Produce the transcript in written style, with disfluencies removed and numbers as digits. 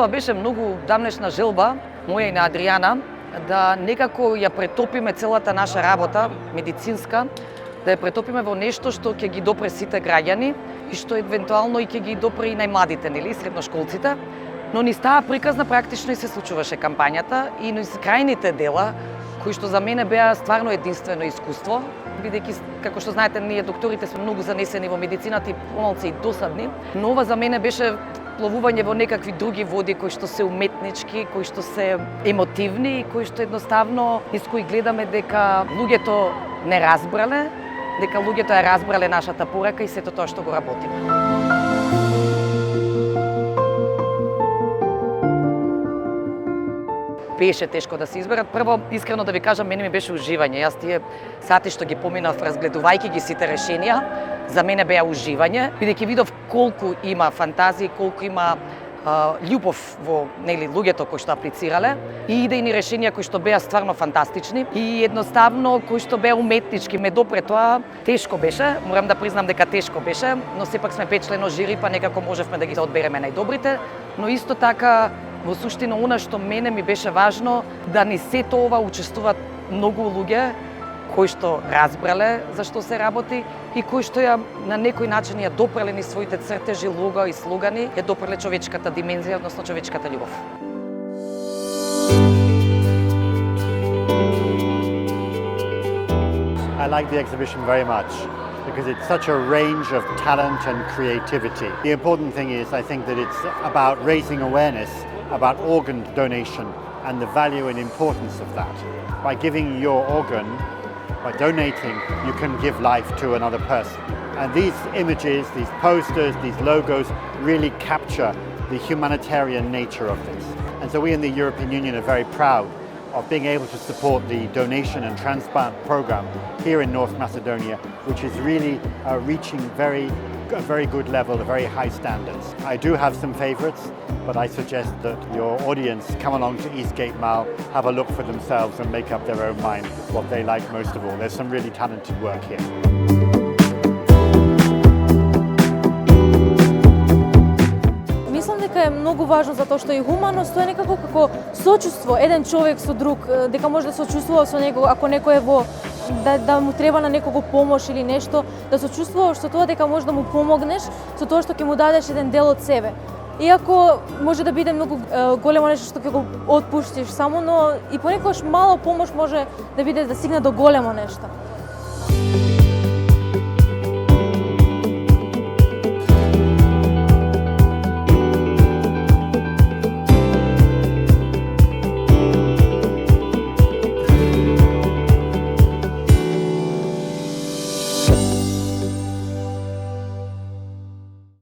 Тогава беше многу давнешна желба, моја и на Адријана, да некако ја претопиме целата наша работа, медицинска, да ја претопиме во нешто што ќе ги допре сите граѓани и што евентуално и ќе ги допре и најмладите, нели, средношколците. Но низ таа приказна практично и се случуваше кампањата и низ крајните дела, кои што за мене беа стварно единствено искуство, бидејќи, како што знаете, ние докторите сме многу занесени во медицината и помалку и досадни, но ова за мене беше пловување во некакви други води кои што се уметнички, кои што се емотивни и кои што едноставно низ кои гледаме дека луѓето не разбрале, дека луѓето ја разбрале нашата порака и сето тоа што го работиме. Беше тешко да се изберат. Прво, искрено да ви кажам, мене ми беше уживање. Јас тие сати што ги поминав разгледувајќи ги сите решенија, за мене беа уживање, бидејќи видов колку има фантазии, колку има љубов во, нели, луѓето кои што аплицирале и идејни решенија кои што беа стварно фантастични и едноставно кои што беа уметнички. Ме допре тоа, тешко беше, морам да признам дека тешко беше, но сепак сме 5-члено жири, па некако можевме да ги одбереме најдобрите, но исто така во суштина она што мене ми беше важно да ни сето ова учествуваат многу луѓе кои што разбрале за што се работи и кои што ја на некој начин ја допреле ни своите цртежи, лого и слогани, ја допреле човечката димензија, односно човечката љубов. I like the exhibition very much because it's such a range of talent and creativity. The important thing is, I think, that it's about raising awareness about organ donation and the value and importance of that. By giving your organ, by donating, you can give life to another person. And these images, these posters, these logos really capture the humanitarian nature of this. And so we in the European Union are very proud of being able to support the donation and transplant program here in North Macedonia, which is really reaching a very good level, very high standards. I do have some favorites, but I suggest that your audience come along to Eastgate Mall, have a look for themselves and make up their own mind what they like most of all. There's some really talented work here. Мислам дека е многу важно затоа што и хуманост тоа е некако како сочувство еден човек со друг, дека може да сочувствува со него ако некој е во да му треба на некого помош или нешто, да сочувствуваш со тоа дека може да му помогнеш со тоа што ќе му дадеш еден дел од себе. Иако може да биде многу големо нешто што ќе го отпуштиш само, но и понекогаш мало помош може да биде да стигне до големо нешто.